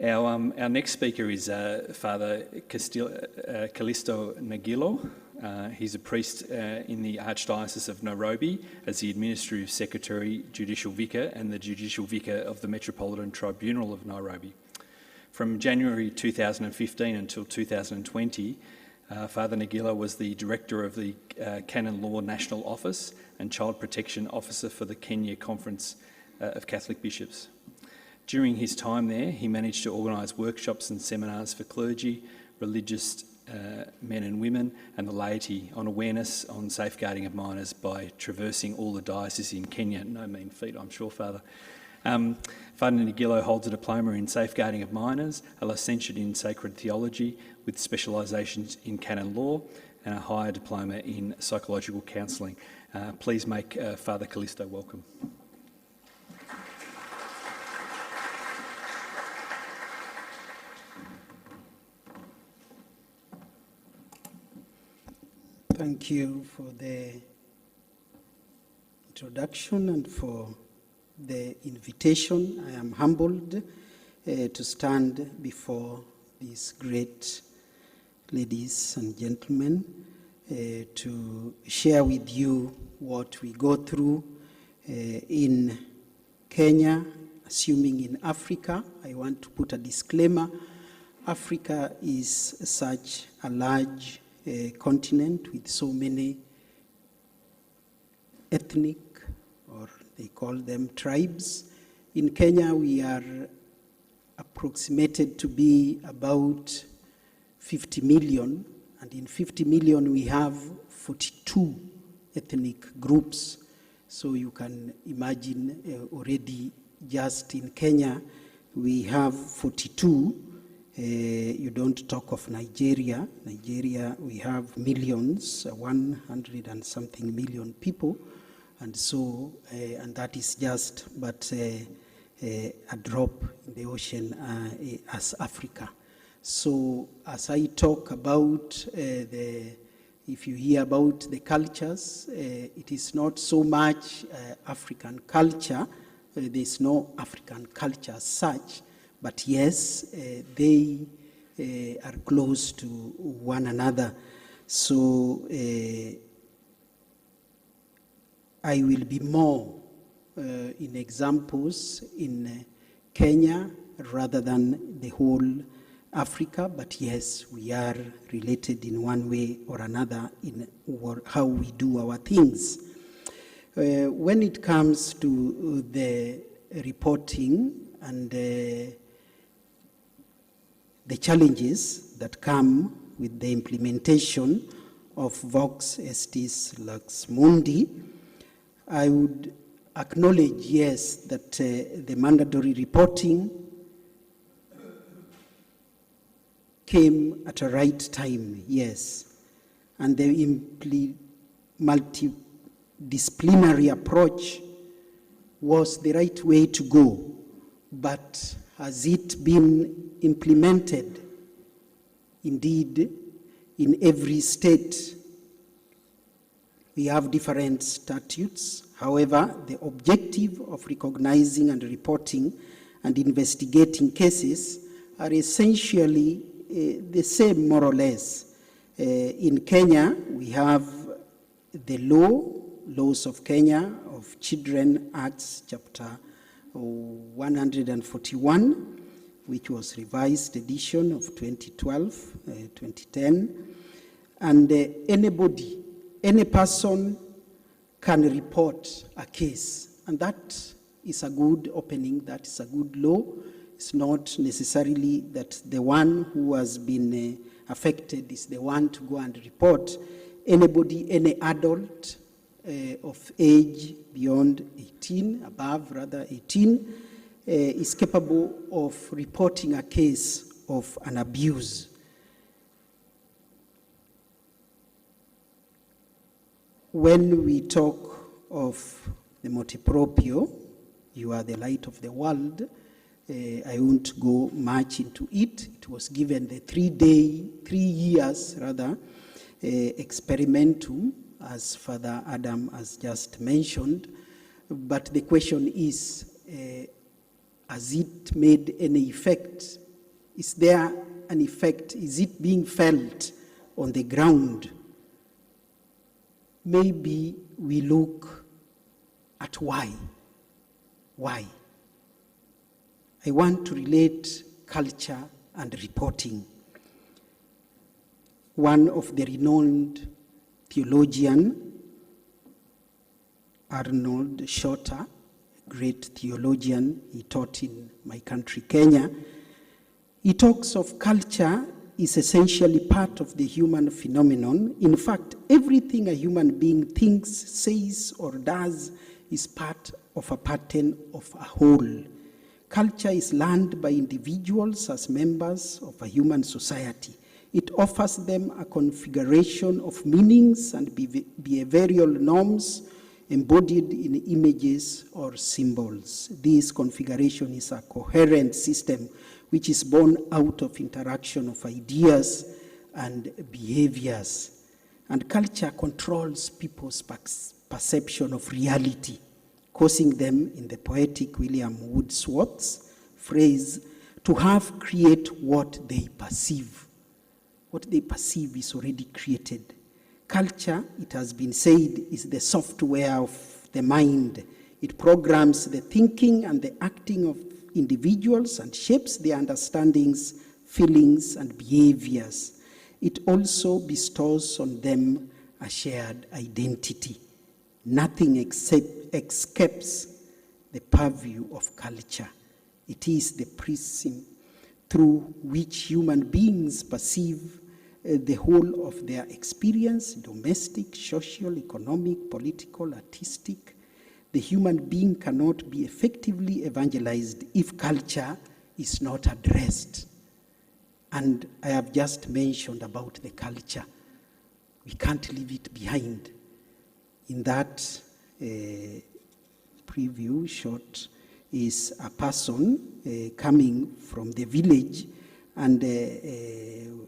Our next speaker is Father Calisto Nyagilo. He's a priest in the Archdiocese of Nairobi as the Administrative Secretary, Judicial Vicar and the Judicial Vicar of the Metropolitan Tribunal of Nairobi. From January 2015 until 2020, Father Nyagilo was the Director of the Canon Law National Office and Child Protection Officer for the Kenya Conference of Catholic Bishops. During his time there, he managed to organise workshops and seminars for clergy, religious men and women and the laity on awareness on safeguarding of minors by traversing all the dioceses in Kenya. No mean feat, I'm sure, Father. Father Nyagilo holds a diploma in safeguarding of minors, a licentiate in sacred theology with specialisations in canon law and a higher diploma in psychological counselling. Please make Father Calisto welcome. Thank you for the introduction and for the invitation. I am humbled to stand before these great ladies and gentlemen to share with you what we go through in Kenya, assuming in Africa. I want to put a disclaimer. Africa is such a large continent with so many ethnic, or they call them tribes. In Kenya, we are approximated to be about 50 million, and in 50 million we have 42 ethnic groups. So you can imagine already just in Kenya we have 42. You don't talk of Nigeria. Nigeria, we have millions, 100 and something million people, and so, and that is just but a drop in the ocean as Africa. So, as I talk about if you hear about the cultures, it is not so much African culture. There's no African culture as such. But yes, they are close to one another. So I will be more in examples in Kenya rather than the whole Africa. But yes, we are related in one way or another in how we do our things. When it comes to the reporting and the challenges that come with the implementation of Vox Estis Lux Mundi, I would acknowledge, yes, that the mandatory reporting came at a right time, yes, and the multidisciplinary approach was the right way to go, but has it been implemented? Indeed, in every state, we have different statutes. However, the objective of recognizing and reporting and investigating cases are essentially the same, more or less. In Kenya, we have the laws of Kenya of Children Acts, chapter 141, which was revised edition of 2012, 2010. And anybody, any person can report a case. And that is a good opening, that is a good law. It's not necessarily that the one who has been affected is the one to go and report. Anybody, any adult of age beyond 18, above rather 18, is capable of reporting a case of an abuse. When we talk of the motu proprio, you are the light of the world, I won't go much into it. It was given the 3 years experimentum, as Father Adam has just mentioned. But the question is, has it made any effect Is there an effect? Is it being felt on the ground? Maybe we look at why. Why? I want to relate culture and reporting. One of the renowned theologians, Arnold Shorter, a great theologian, he taught in my country, Kenya. He talks of culture is essentially part of the human phenomenon. In fact, everything a human being thinks, says, or does is part of a pattern of a whole. Culture is learned by individuals as members of a human society. It offers them a configuration of meanings and behavioral norms embodied in images or symbols. This configuration is a coherent system which is born out of interaction of ideas and behaviors. And culture controls people's perception of reality, causing them, in the poetic William Wordsworth's phrase, to have create what they perceive. What they perceive is already created. Culture, it has been said, is the software of the mind. It programs the thinking and the acting of individuals and shapes their understandings, feelings, and behaviors. It also bestows on them a shared identity. Nothing escapes the purview of culture. It is the prism through which human beings perceive the whole of their experience, domestic, social, economic, political, artistic. The human being cannot be effectively evangelized if culture is not addressed. And I have just mentioned about the culture. We can't leave it behind. In that preview shot is a person coming from the village and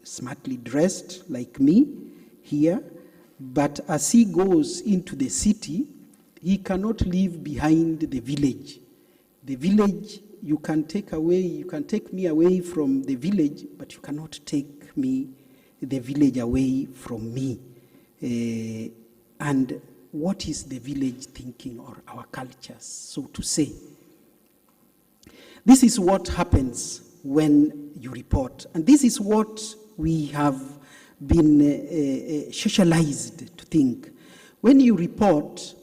smartly dressed like me here, but as he goes into the city, he cannot leave behind the village. The village you can take me away from the village, but you cannot take the village away from me. And what is the village thinking, or our cultures, so to say? This is what happens when you report. And this is what we have been socialized to think. When you report,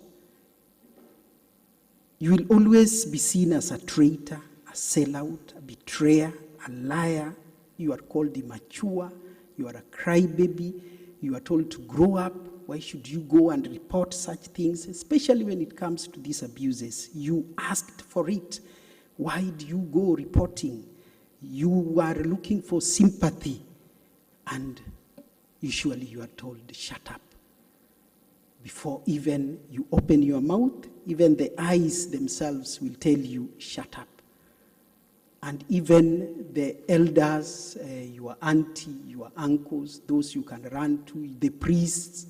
you will always be seen as a traitor, a sellout, a betrayer, a liar. You are called immature. You are a crybaby. You are told to grow up. Why should you go and report such things, especially when it comes to these abuses? You asked for it. Why do you go reporting? You are looking for sympathy, and usually you are told, shut up. Before even you open your mouth, even the eyes themselves will tell you, shut up. And even the elders, your auntie, your uncles, those you can run to, the priests,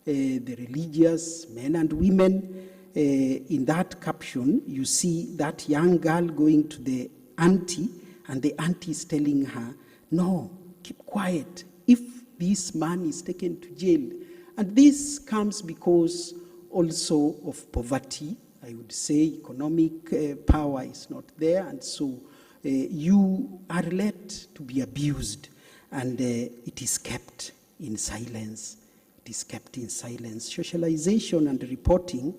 the religious, men and women, in that caption, you see that young girl going to the auntie, and the auntie is telling her, no, keep quiet. If this man is taken to jail. And this comes because also of poverty, I would say. Economic power is not there, and so you are led to be abused, and it is kept in silence. It is kept in silence. Socialization and reporting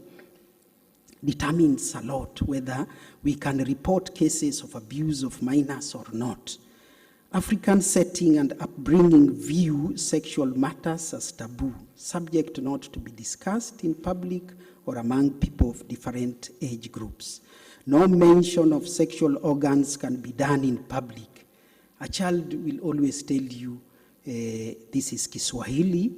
determines a lot whether we can report cases of abuse of minors or not. African setting and upbringing view sexual matters as taboo, subject not to be discussed in public or among people of different age groups. No mention of sexual organs can be done in public. A child will always tell you, this is Kiswahili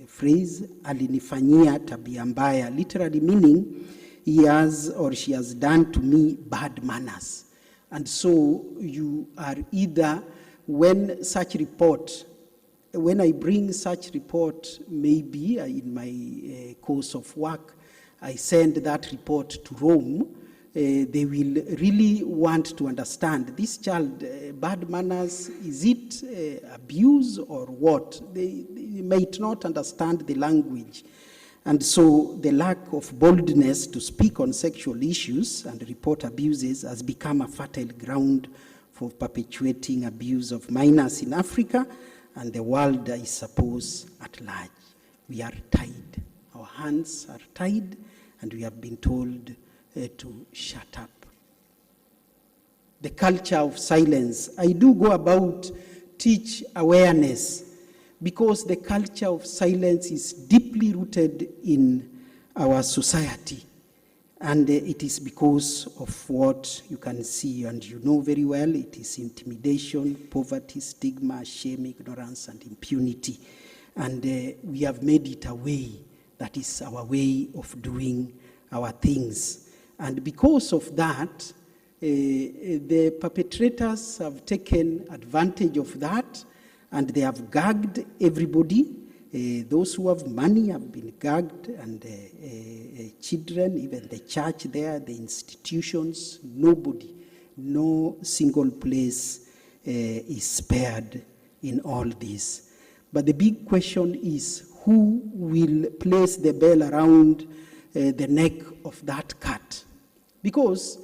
phrase, alinifanyia tabia mbaya, literally meaning he has or she has done to me bad manners. And so you are either, when I bring such report, maybe in my course of work, I send that report to Rome, they will really want to understand this child, bad manners, is it abuse or what? They might not understand the language. And so the lack of boldness to speak on sexual issues and report abuses has become a fertile ground for perpetuating abuse of minors in Africa and the world, I suppose, at large. We are tied. Our hands are tied, and we have been told to shut up. The culture of silence. I do go about teach awareness, because the culture of silence is deeply rooted in our society. And it is because of what you can see, and you know very well, it is intimidation, poverty, stigma, shame, ignorance, and impunity. And we have made it a way. That is our way of doing our things. And because of that, the perpetrators have taken advantage of that, and they have gagged everybody. Those who have money have been gagged, and children, even the church there, the institutions, nobody, no single place is spared in all this. But the big question is, who will place the bell around the neck of that cat? Because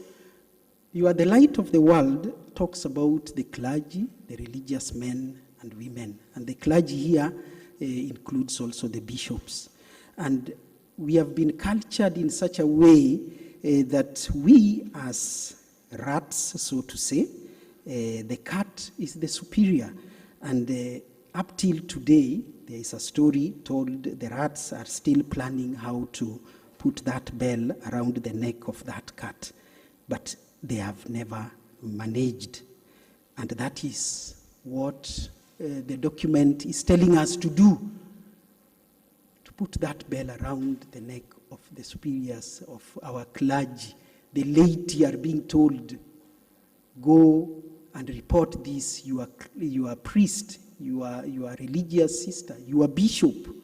"You are the light of the world" talks about the clergy, the religious men and women. And the clergy here includes also the bishops. And we have been cultured in such a way that we, as rats, so to say, the cat is the superior. And up till today, there is a story told, the rats are still planning how to put that bell around the neck of that cat. But they have never managed. And that is what the document is telling us to do, to put that bell around the neck of the superiors of our clergy. The laity are being told, go and report this. You are priest, you are religious sister, you are bishop.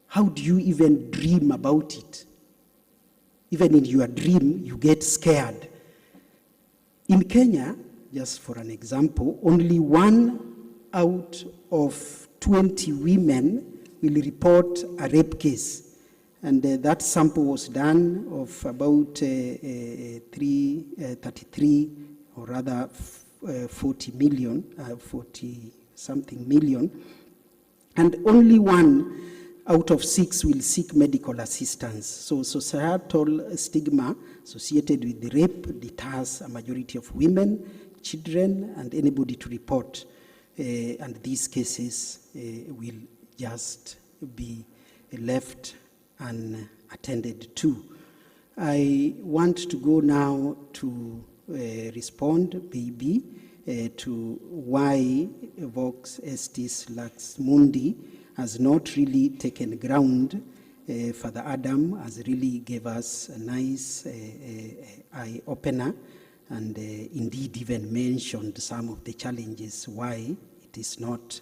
How do you even dream about it? Even in your dream, you get scared. In Kenya, just for an example, only 1 out of 20 women will report a rape case. And that sample was done of about 33, or rather 40-something million. And only 1 out of 6 will seek medical assistance. So societal stigma associated with the rape deters a majority of women, children, and anybody to report. And these cases will just be left unattended to. I want to go now to respond, maybe, to why Vox Estis Lux Mundi has not really taken ground. Father Adam has really gave us a nice eye-opener, and indeed even mentioned some of the challenges why it is not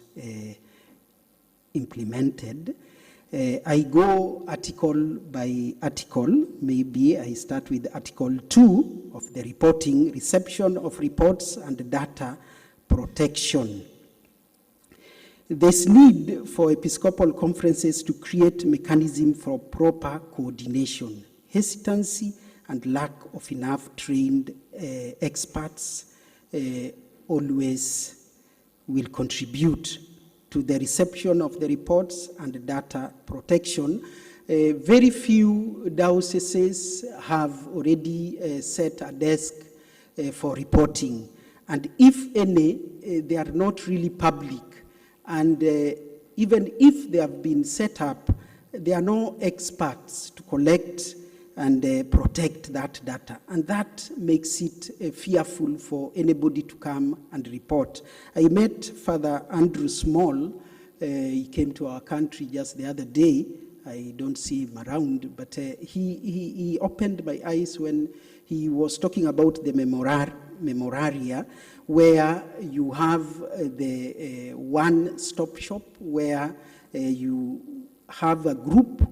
implemented. I go article by article. Maybe I start with Article 2 of the reporting, reception of reports and data protection. There's need for episcopal conferences to create mechanism for proper coordination. Hesitancy and lack of enough trained experts always will contribute to the reception of the reports and data protection. Very few dioceses have already set a desk for reporting. And if any, they are not really public. And even if they have been set up, there are no experts to collect and protect that data. And that makes it fearful for anybody to come and report. I met Father Andrew Small. He came to our country just the other day. I don't see him around, but he opened my eyes when he was talking about the memoraria, where you have the one-stop shop, where you have a group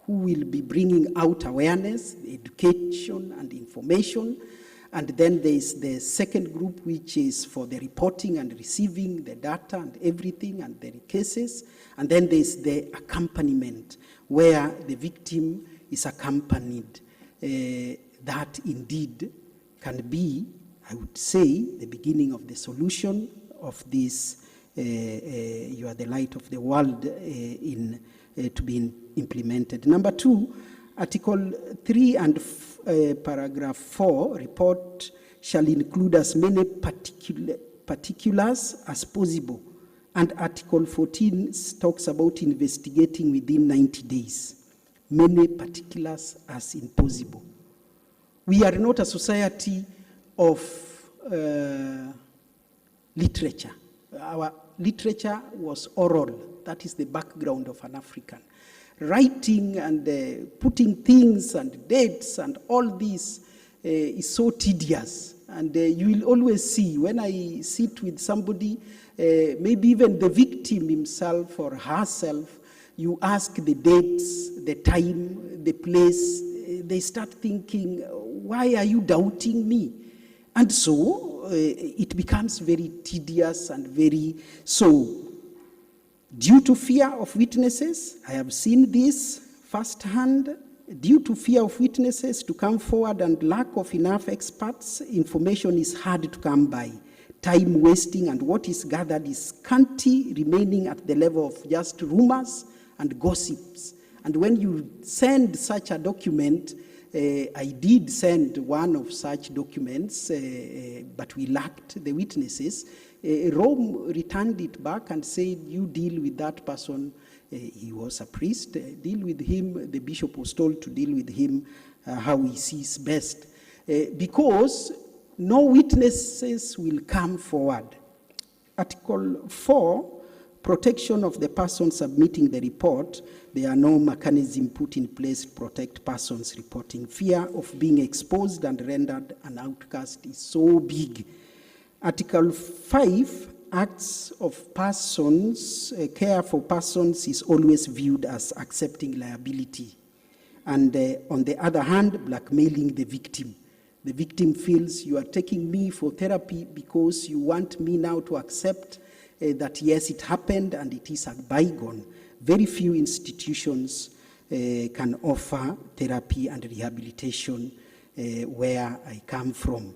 who will be bringing out awareness, education, and information. And then there's the second group, which is for the reporting and receiving the data and everything and the cases. And then there's the accompaniment, where the victim is accompanied. That indeed can be, I would say, the beginning of the solution of this you are the light of the world to be implemented. Number 2, Article 3 and paragraph 4, report shall include as many particulars as possible. And Article 14 talks about investigating within 90 days. Many particulars as impossible. We are not a society of literature. Our literature was oral. That is the background of an African. Writing and putting things and dates and all this is so tedious. And you will always see, when I sit with somebody, maybe even the victim himself or herself, you ask the dates, the time, the place, they start thinking, why are you doubting me? And so it becomes very tedious and very so. Due to fear of witnesses, I have seen this firsthand, due to fear of witnesses to come forward and lack of enough experts, information is hard to come by. Time wasting, and what is gathered is scanty, remaining at the level of just rumors and gossips. And when you send such a document, I did send one of such documents, but we lacked the witnesses. Rome returned it back and said, you deal with that person. He was a priest. Deal with him. The bishop was told to deal with him how he sees best. Because no witnesses will come forward. Article 4, protection of the person submitting the report. There are no mechanism put in place to protect persons reporting. Fear of being exposed and rendered an outcast is so big. Article 5, acts of persons, care for persons is always viewed as accepting liability. And on the other hand, blackmailing the victim. The victim feels you are taking me for therapy because you want me now to accept that yes, it happened and it is a bygone. Very few institutions can offer therapy and rehabilitation where I come from.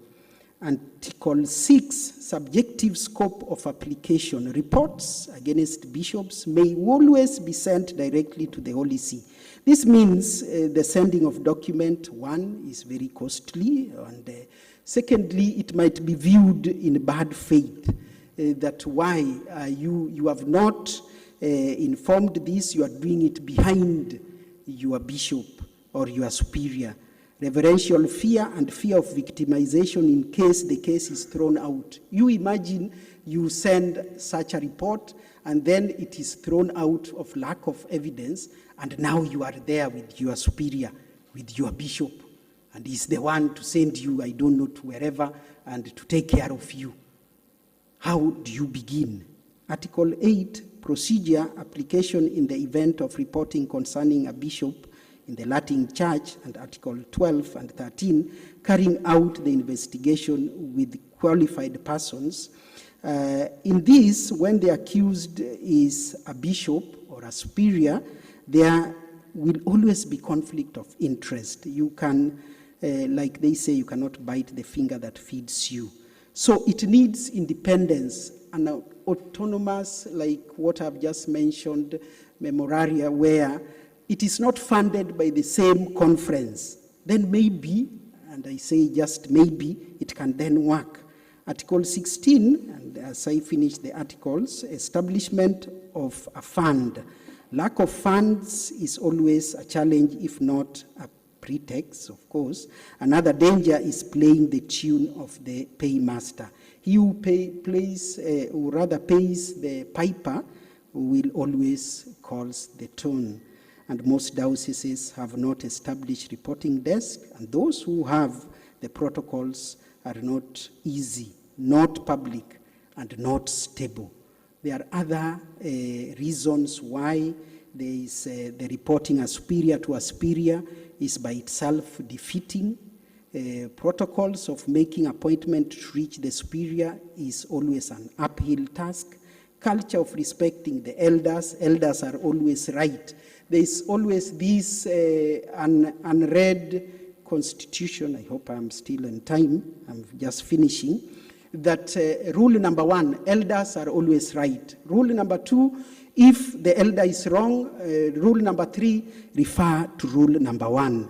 Article 6, subjective scope of application. Reports against bishops may always be sent directly to the Holy See. This means the sending of document, one, is very costly, and secondly, it might be viewed in bad faith, that why you have not informed this, you are doing it behind your bishop or your superior. Reverential fear and fear of victimization in case the case is thrown out. You imagine you send such a report and then it is thrown out of lack of evidence, and now you are there with your superior, with your bishop, and he's the one to send you, I don't know, to wherever and to take care of you. How do you begin? Article 8, procedure, application in the event of reporting concerning a bishop in the Latin Church, and Article 12 and 13, carrying out the investigation with qualified persons. In this, when the accused is a bishop or a superior, there will always be conflict of interest. You can, like they say, you cannot bite the finger that feeds you. So it needs independence and autonomous, like what I've just mentioned, memoraria, where it is not funded by the same conference. Then maybe, and I say just maybe, it can then work. Article 16, and as I finish the articles, establishment of a fund. Lack of funds is always a challenge, if not a pretext, of course. Another danger is playing the tune of the paymaster. He who pays the piper will always calls the tune. And most dioceses have not established reporting desks, and those who have the protocols are not easy, not public, and not stable. There are other reasons why There is the reporting a superior to a superior is by itself defeating. Protocols of making appointment to reach the superior is always an uphill task. Culture of respecting the elders are always right. There is always this unread constitution, I hope I'm still in time, I'm just finishing, that rule number 1, elders are always right. Rule number 2, if the elder is wrong, rule number 3, refer to rule number 1.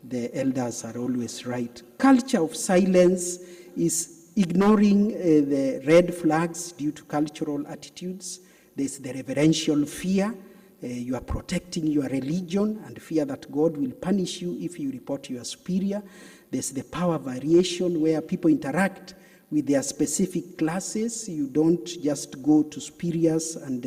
The elders are always right. Culture of silence is ignoring the red flags due to cultural attitudes. There's the reverential fear. You are protecting your religion and fear that God will punish you if you report your superior. There's the power variation where people interact with their specific classes. You don't just go to superiors and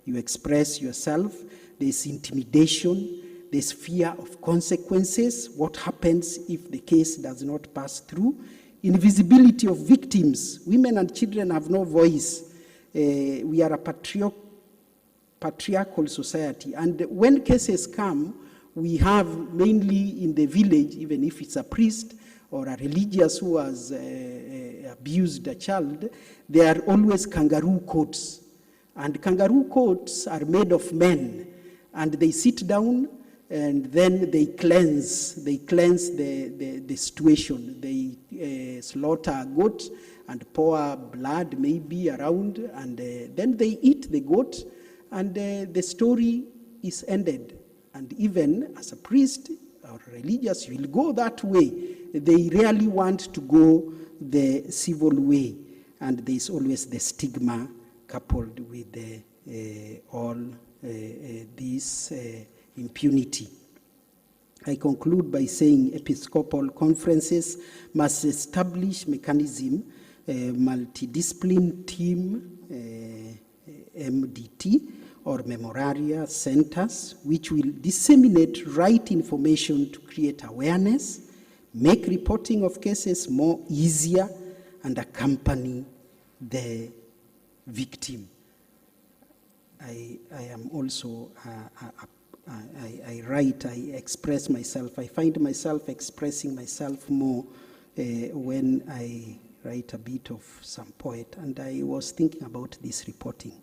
you express yourself. There's intimidation. There's fear of consequences. What happens if the case does not pass through? Invisibility of victims. Women and children have no voice. We are a patriarchal society. And when cases come, we have mainly in the village, even if it's a priest or a religious who has abused a child, there are always kangaroo courts. And kangaroo courts are made of men. And they sit down and then they cleanse the situation. They slaughter a goat and pour blood maybe around, and then they eat the goat, and the story is ended. And even as a priest or religious, you will go that way. They rarely want to go the civil way, and there is always the stigma coupled with all this impunity. I conclude by saying Episcopal conferences must establish mechanism, multidiscipline team, MDT, or memoraria centers, which will disseminate right information to create awareness, make reporting of cases more easier, and accompany the victim. I am also I write, I express myself. I find myself expressing myself more when I write a bit of some poet. And I was thinking about this reporting.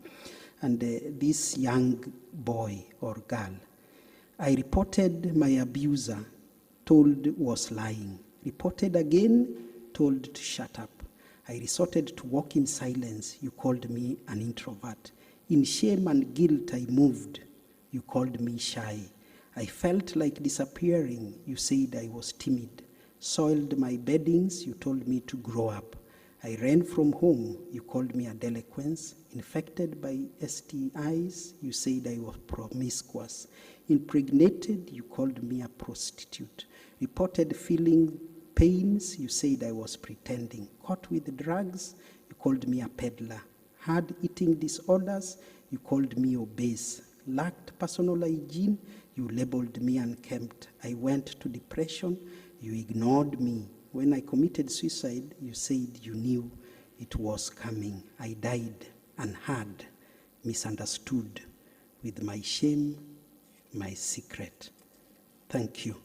And this young boy or girl, I reported my abuser, told was lying. Reported again, told to shut up. I resorted to walk in silence. You called me an introvert. In shame and guilt I moved. You called me shy. I felt like disappearing. You said I was timid. Soiled my beddings. You told me to grow up. I ran from home. You called me a delinquent. Infected by STIs. You said I was promiscuous. Impregnated. You called me a prostitute. Reported feeling pains. You said I was pretending. Caught with drugs. You called me a peddler. Had eating disorders. You called me obese. Lacked personal hygiene, you labeled me unkempt. I went to depression, you ignored me. When I committed suicide, you said you knew it was coming. I died unheard, misunderstood, with my shame, my secret. Thank you.